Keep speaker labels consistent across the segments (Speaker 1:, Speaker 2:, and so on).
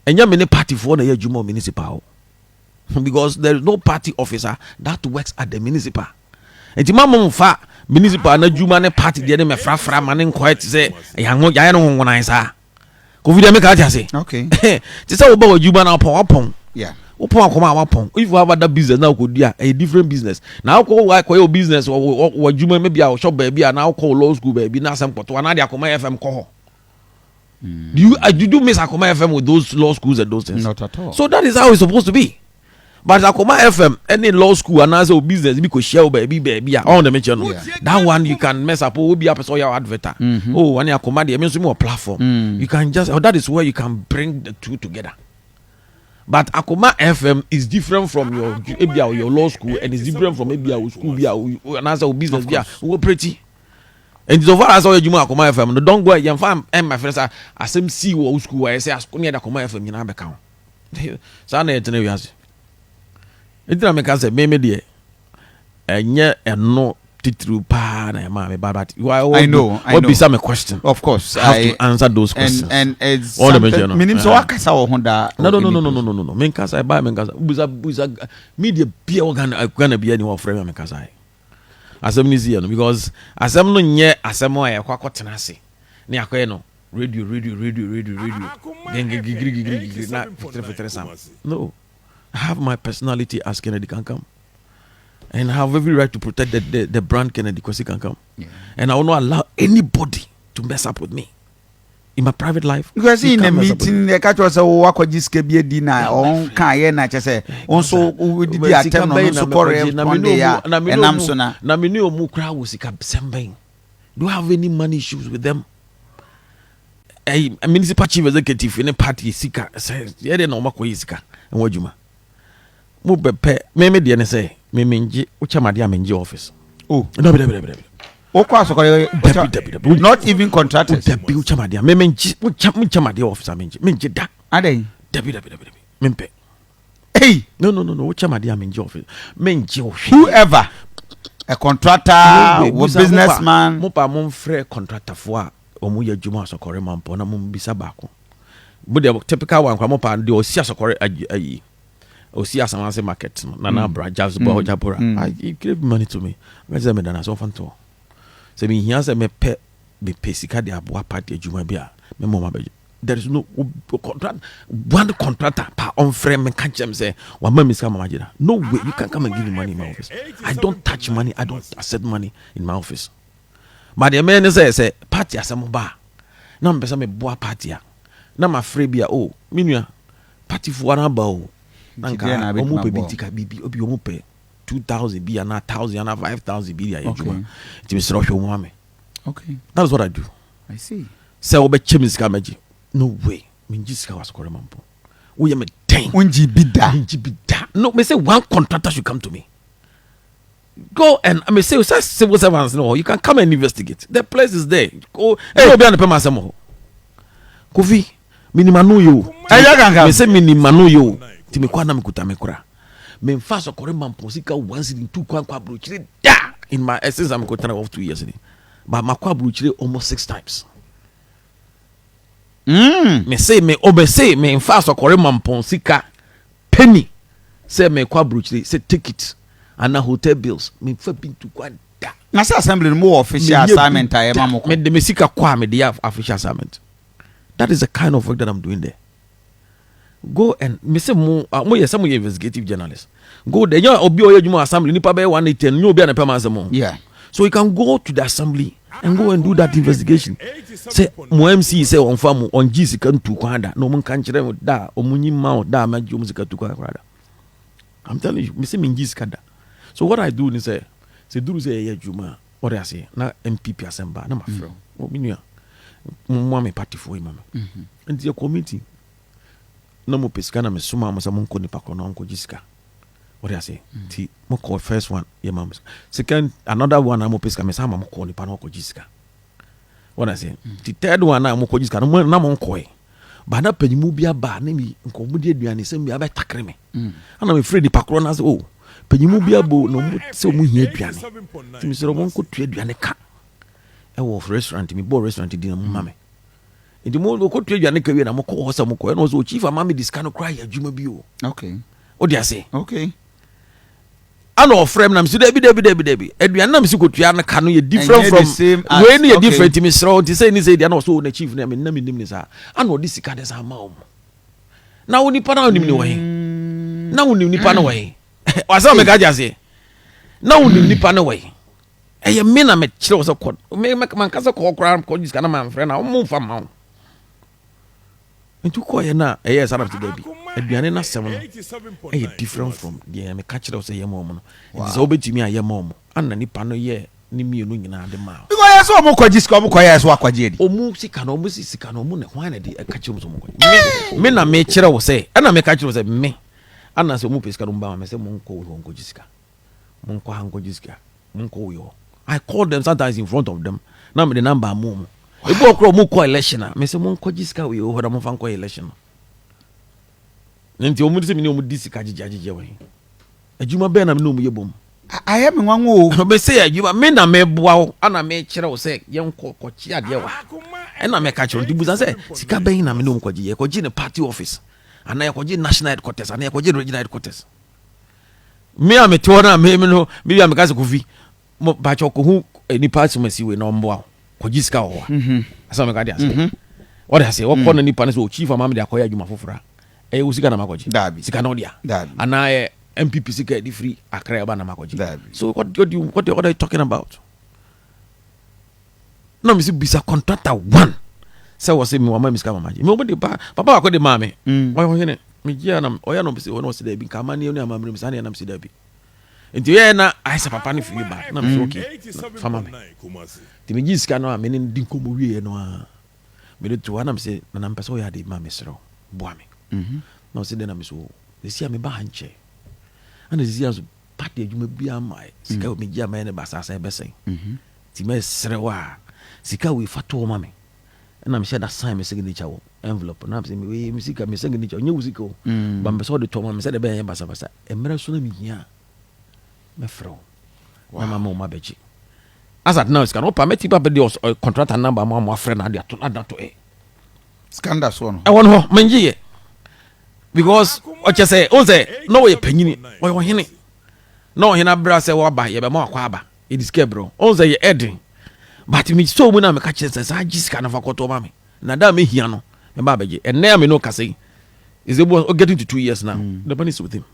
Speaker 1: And you many party for the Jumo municipal. Because there is no party officer that works at the municipal. And the mama fa municipal na Juma ne party the me fra man quiet say yango ya no wona isa. Ko video make ka say.
Speaker 2: Okay.
Speaker 1: Ti say oba Juma na opon.
Speaker 2: Yeah.
Speaker 1: Opon akoma wapon. If you have other business now go do a different business. Now ko your business or Juma maybe a shop baby and now call law school baby na some poto na dey Akoma FM ko. Do you miss Akoma FM with those law schools and those things?
Speaker 2: Not at all.
Speaker 1: So that is how it's supposed to be. But Akoma FM, any law school and also business, because share baby, on the mention. That one you can mess up. Will be up so your advertiser. Oh, when you Akoma, it means more platform. You can just that is where you can bring the two together. But Akoma FM is different from your law school, and it's different from maybe our school, and also business. We're pretty. And so far as all you Akoma FM, no don't go and find my friends are MCE or school. I say ask near the Akoma FM in our account. So I tell you. It didn't make us a meme and yet and no titru pa na ma but I know be some question.
Speaker 2: Of course
Speaker 1: I have to answer those questions
Speaker 2: and it's
Speaker 1: all the mention
Speaker 2: minim so akasa wo honda
Speaker 1: no men kasa buy men kasa buza media be gonna be anyone frame men kasa asem ni see no because asem no nye asem o ya kwakotena ase ne akoye no radio gigi na fitre sam no. I have my personality as Kennedy Kankam. And I have every right to protect the brand Kennedy Kwesi Kankam. Yeah. And I will not allow anybody to mess up with me. In my private life.
Speaker 2: Because in a meeting, the catch was a Wakojiske be dinner on Kayena, just say, also with the attempt on support and Namsona.
Speaker 1: Naminio Mukra was a Sembang. Do you have any money issues with them? A municipal chief executive in a party, Sika says, yeah, they know Mako Isika and Wajuma. Mubepe, me dey say, me menji, uchamadi amenji office.
Speaker 2: Oh,
Speaker 1: no,
Speaker 2: not even contractors.
Speaker 1: Debi uchamadi, me menji, uchamadi office amenji, menji da.
Speaker 2: Ade,
Speaker 1: debi, mempe.
Speaker 2: Hey,
Speaker 1: no, uchamadi amenji office, menji.
Speaker 2: Whoever, a contractor, a businessman,
Speaker 1: mopa mon frère contractor for omuye juma sokore mampo na mumbisa bako. But the typical one, mopa ndi osia sokore ayi. Osia Samase market, Nana Brajavs Bojabura. He gave money to me. Where's the Medana so fun to? So me here say me pay Pesika de Abua party Jumabia. Me mama beji. There is no contract. One contractor per on frame and catch them say, "One man is coming, Majida." No way, you can come and give me money in my office. I don't touch money. I don't accept money in my office. But the man say party asamo ba. Na me me boa party. Na ma free bia oh, minua party for one ba. Nanka omo pe bitika bibi obi omo pe 2,000 bi na 1,000 na 5,000 bi ya ejuma ti me sero hwe mo ame.
Speaker 2: Okay,
Speaker 1: that is what I do.
Speaker 2: I see.
Speaker 1: Say obe chemisika maji no way minjisika wasokore mampo wo ye me den
Speaker 2: unji bida
Speaker 1: no me say one contractor should come to me. Go and I may say civil servants no you can come and investigate. The place is there. Go hey obi an pe masemo Kofi minima no yo me say minima no yo ti me kwa na me kuta me kura me mfa so kore mampo sika once in two kwa brochire da in my essence I'm going of 2 years but makwa brochire almost 6 times. Me say me mfa so kore mampo sika penny say me kwa brochire say take it and na hotel bills me mfa bin to kwa da
Speaker 2: na say assembly more official assignment I am
Speaker 1: me de me sika kwa me de official assignment. That is the kind of work that I'm doing there. Go and me say mo yes some investigative journalists. Go there you obi oyejuma assembly nipa be 110 you obi an pema.
Speaker 2: Yeah.
Speaker 1: So you can go to the assembly and go and do that investigation. Say mo MCE say on farm on Jisika to kwanda no mun kan kire da omunyi ma da ma ju musika to kwanda. I'm telling you me say min Jisika da. So what I do is say duru say ye juma what I say na MPP assembly na ma frɛ o minua mo me party for him and the committee no mo pesika na me suma mo sa mo nko nipa ko no nko Jisika. What I say? Ti mo call first one, yeah, mama. Second, another one, I'm pesca. Me sama mo call ni pano ko Jisika. What I say? The third one, I'm ko Jisika. No na mo koi. Ba na penyi mu bia ba na mi nko mu de aduane se mi aba takre me. Ana me free di pakro na say oh, penyi mu bia bo no mu se mu hia aduane. Ti mi se ro mo nko tu aduane ka. E wo restaurant mi bo restaurant di na mu mame. nti mo ko tu aduane ka wie na mo ko ho sa mo ko na so chief amami disca no cry adwuma bi o
Speaker 2: okay
Speaker 1: o dia say
Speaker 2: okay
Speaker 1: ana ofrem na msi debi aduane na msi ko tu na ka no ye different from we no ye different mi sro nti say ni say dia na so na chief na me na nim ni sa ana odi sika de sa ma o na woni pa na onim ni we na woni nipa na we wasa me ga jase na woni nipa na we eye me na me kire wo so ko me man kasa ko kra ko disca na man frɛ na o mo fa ma o nti ko ye na eye sana ti da bi aduane na sem no eye different from the me ka kire wo so ye mo no nti so obetumi aye mo anna nipa no ye ni mienu nyina de ma
Speaker 2: because yes o mo ko disca o mo ko yes o akwaje di
Speaker 1: o mu sika no o mu sika no o mu ne hwan na de ka kire wo so mo ko me na me kire wo se na me ka kire wo se me anna so mu pesika no ba me se mo nko wo nko disca mo nko hanko disca mo nko wo I call them sometimes in front of them. Now me the number mom. If you call mo call election, me say mo ko jiska we o hoda mo fan call election. Nti o mu se me ni o mu disika jijajije we. Adwuma be na me no mu yebom.
Speaker 2: I am one wo.
Speaker 1: Be say adwuma me na me boa wo, ana me kire wo say ye nko ko chi ade wa. E na me ka kire ndi buza say sika be na me no mu ko ji ye ko ji ne party office. Ana ye ko ji national headquarters, ana ye ko ji regional headquarters. Me am te wona me no, me am ka se kofi. Mo ba choko hu ni party masi we no mboa ko jiska ho asa me ka dia say what I say what corner ni pan so chief amam de akoya adwuma fofora e wo sika na makoji sika na odia ana MPP sika di free akra ba na makoji so what are you talking about no me si bisa contractor one say was say me mama miska mamaji me obodi papa akode mame wo hene me gia na oya no be say no se da bi kama ni oni amamre misa na msi da bi nti ye na aisa papa ni free ba na me okay fama me ti me giska no a me ni dinko mo wie no a me de to na me se na mpesa o ya de ma me sero boa me na o se de na me so de sia me ba hanche ana de sia so party adwuma bia mai sika me gia me ne ba sa be sen ti me sero wa sika we fato ma me na me share that sign me signature wo envelope na me we me sika me signature onye wo sika o ba me so de to ma me se de be yan basa basa emre so na me hia me fro wa mama ma beji as at now scan opa me tipa be the contract number ma friend na dia to na to
Speaker 2: scandal so no
Speaker 1: e won ho manjiye because o che say o say no we panyini o wo hene no hena bra say wo ba ye be ma akwa aba e diske bro o say ye edin but me so mu na me ka che say sa jiska na fakoto ma me na da me hia no me ba beji and na me no ka say is able getting to 2 years now the money is with him.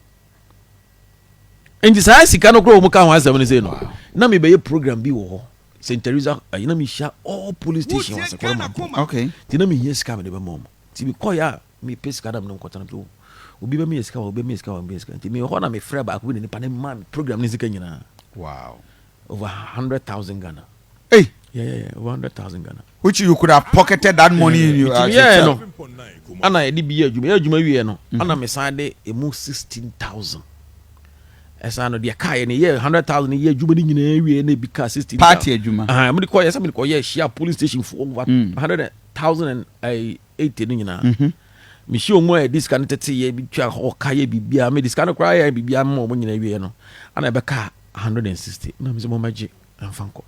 Speaker 1: And this I see cannot grow muka wa seven say no. Na me be program bi wo ho. St. Teresa na me share all police stations
Speaker 2: okay.
Speaker 1: Ti na me yes scam de be mom. Ti me call ya me pay scam no kwata na to. Obi be me yes scam, obi me yes scam, obi yes scam. Ti me ho na me frɛ ba ko ni nipa na man program ni sika nyina.
Speaker 2: Wow.
Speaker 1: Over 100,000 Ghana.
Speaker 2: Hey,
Speaker 1: yeah, 100,000 Ghana.
Speaker 2: Which you could have pocketed that money in your
Speaker 1: no. Ana e di bi adwuma wie no. Ana me san de emu 16,000. Esa no de kai ne ye 100,000 ye adwuma ni nyina wie na bi ka 16,000
Speaker 2: party adwuma
Speaker 1: me de koye me de koye share police station for over 100,080 ni nyina me shi omo e disca no tete ye bi twa o ka ye bibia me disca no kra ye bibia mo nyina wie no ana be ka 160 na me se mo maji amfanko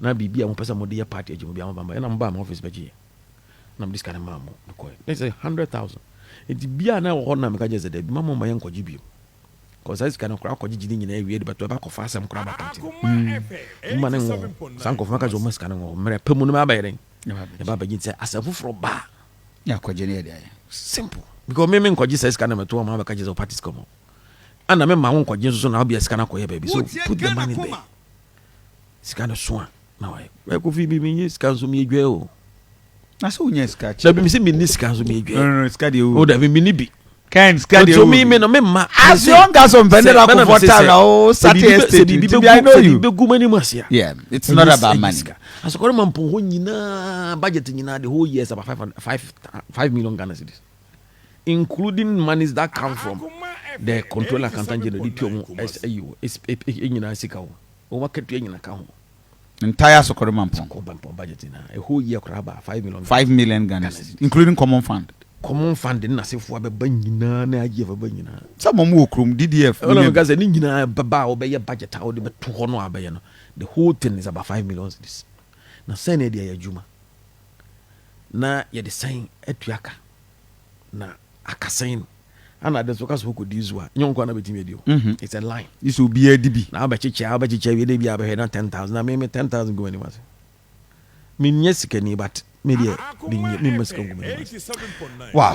Speaker 1: na bibia mo pesa mo de ye party adwuma bia mo bamba na mo ba ma office baji na me disca no ma mo koye they say 100,000 e di bia na ho na me ka je ze de bi ma mo ma ye nkoji bi because I can crack or giddy in a way, but to back of fast and crab. Man, Sanko Maka Jomas can go, Mary Pumuna bearing. The Baba said, as a fool for bar.
Speaker 2: Yeah, quadrant.
Speaker 1: Simple. Because me mean Koji says, can I to my catches of parties come. And I remember my own Koji, so I'll be a scanner for your baby. So put the money there. It's kind of swan. Now I could be me, scans me, jail.
Speaker 2: I saw yes, catch.
Speaker 1: Let me see me this scans me,
Speaker 2: no, Scadio.
Speaker 1: Would have been minibi.
Speaker 2: Can Scadio
Speaker 1: me no
Speaker 2: as young as on Vendela for Saturday. I know you. Yeah, it's not about money.
Speaker 1: As a Korean Puhunina budget in the whole year is about 5 million Ghana cedis, including monies that come from the controller accountant general SAU is in Sikao or market in account.
Speaker 2: Entire Sokoreman
Speaker 1: budget in a whole year,
Speaker 2: 5 million Ghana cedis, including common fund.
Speaker 1: Common funding as if we have a banana na give a banana.
Speaker 2: Some more room DDF.
Speaker 1: All of us a ningina baba obey a budget out the 200 abayano. The whole thing is about 5 million. This now send idea Juma. na yɛde sɛn atuaka na akasɛn no ana de so ka so ko di zo a nyɛ nkwa na betimi adi o it's a line
Speaker 2: iso bi adi bi
Speaker 1: na abɛkyekyɛ wie de bi abɛhɛ na 10,000 na me 10,000 go ani mas me nyɛ sika ni but me de me masika go ani mas
Speaker 2: wow